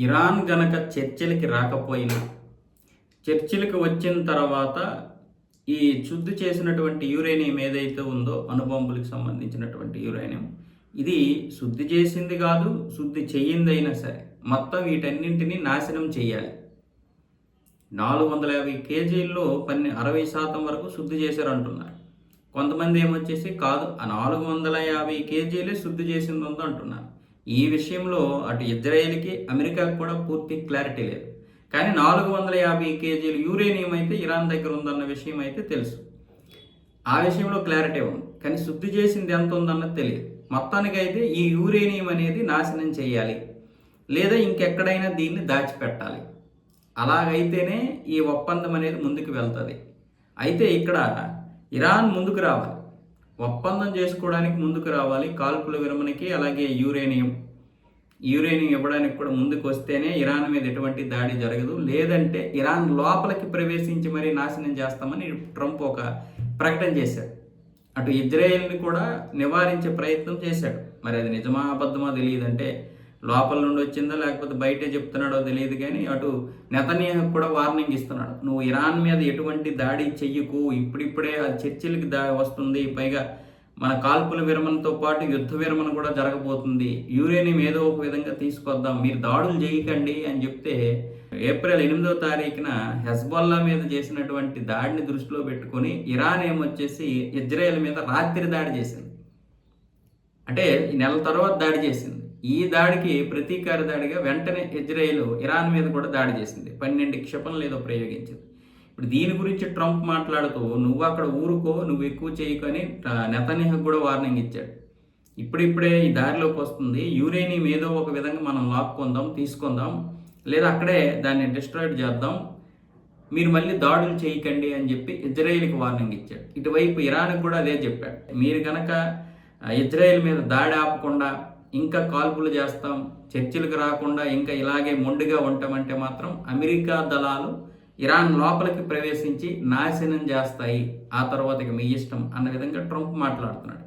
Iran గనక చర్చలకి రాకపోయినా, చర్చలకు వచ్చిన తర్వాత ఈ శుద్ధి చేసినటువంటి యురేనియం ఏదైతే ఉందో, అణుబాంబులకు సంబంధించినటువంటి యురేనియం, ఇది శుద్ధి చేసింది కాదు, శుద్ధి చెయ్యిందైనా సరే మొత్తం వీటన్నింటినీ నాశనం చేయాలి. 450 కేజీల్లో 60% వరకు శుద్ధి చేశారు అంటున్నారు. కొంతమంది ఏమొచ్చేసి కాదు, ఆ 450 కేజీలే శుద్ధి చేసింది ఉందో అంటున్నారు. ఈ విషయంలో అటు ఇజ్రాయెల్కి, అమెరికాకు కూడా పూర్తి క్లారిటీ లేదు. కానీ 450 కేజీలు యురేనియం అయితే ఇరాన్ దగ్గర ఉందన్న విషయం అయితే తెలుసు. ఆ విషయంలో క్లారిటీ ఉంది. కానీ శుద్ధి చేసింది ఎంత ఉందన్నది తెలియదు. మొత్తానికైతే ఈ యురేనియం అనేది నాశనం చేయాలి, లేదా ఇంకెక్కడైనా దీన్ని దాచిపెట్టాలి. అలాగైతేనే ఈ ఒప్పందం అనేది ముందుకు వెళ్తుంది. అయితే ఇక్కడ ఇరాన్ ముందుకు రావాలి, ఒప్పందం చేసుకోవడానికి ముందుకు రావాలి. కాల్పుల విరమణకి, అలాగే యురేనియం ఇవ్వడానికి కూడా ముందుకు వస్తేనే ఇరాన్ మీద ఎటువంటి దాడి జరగదు. లేదంటే ఇరాన్ లోపలికి ప్రవేశించి మరీ నాశనం చేస్తామని ట్రంప్ ఒక ప్రకటన చేశాడు. అటు ఇజ్రాయెల్ని కూడా నివారించే ప్రయత్నం చేశాడు. మరి అది నిజమా అబద్ధమా తెలియదంటే, లోపల నుండి వచ్చిందా లేకపోతే బయటే చెప్తున్నాడో తెలియదు. కానీ అటు నెతన్యాహుకు కూడా వార్నింగ్ ఇస్తున్నాడు, నువ్వు ఇరాన్ మీద ఎటువంటి దాడి చెయ్యకు, ఇప్పుడిప్పుడే అది చర్చలకి వస్తుంది, పైగా మన కాల్పుల విరమణతో పాటు యుద్ధ విరమణ కూడా జరగబోతుంది, యురేనియం ఏదో ఒక విధంగా తీసుకొద్దాం, మీరు దాడులు చేయకండి అని చెప్తే, ఏప్రిల్ 8వ తారీఖున హెజ్బొల్లా మీద చేసినటువంటి దాడిని దృష్టిలో పెట్టుకొని ఇరాన్ ఏమొచ్చేసి ఇజ్రాయెల్ మీద రాత్రి దాడి చేసింది. అంటే నెల తర్వాత దాడి చేసింది. ఈ దాడికి ప్రతీకార దాడిగా వెంటనే ఇజ్రాయెల్ ఇరాన్ మీద కూడా దాడి చేసింది. 12 క్షిపణులు ఏదో ప్రయోగించింది. ఇప్పుడు దీని గురించి ట్రంప్ మాట్లాడుతూ, నువ్వు అక్కడ ఊరుకో, నువ్వు ఎక్కువ చేయకని నెతన్యాహుకు కూడా వార్నింగ్ ఇచ్చాడు. ఇప్పుడిప్పుడే ఈ దారిలోకి వస్తుంది, యురేనియం ఏదో ఒక విధంగా మనం లాక్కుందాం, తీసుకుందాం, లేదా అక్కడే దాన్ని డిస్ట్రాయిడ్ చేద్దాం, మీరు మళ్ళీ దాడులు చేయకండి అని చెప్పి ఇజ్రాయెల్కి వార్నింగ్ ఇచ్చాడు. ఇటువైపు ఇరాన్కి కూడా అదే చెప్పాడు, మీరు కనుక ఇజ్రాయెల్ మీద దాడి ఆపకుండా ఇంకా కాల్పులు చేస్తాం, చర్చలకు రాకుండా ఇంకా ఇలాగే మొండిగా ఉంటామంటే మాత్రం అమెరికా దళాలు ఇరాన్ లోపలికి ప్రవేశించి నాశనం చేస్తాయి, ఆ తర్వాత ఇక మీ ఇష్టం అన్న విధంగా ట్రంప్ మాట్లాడుతున్నాడు.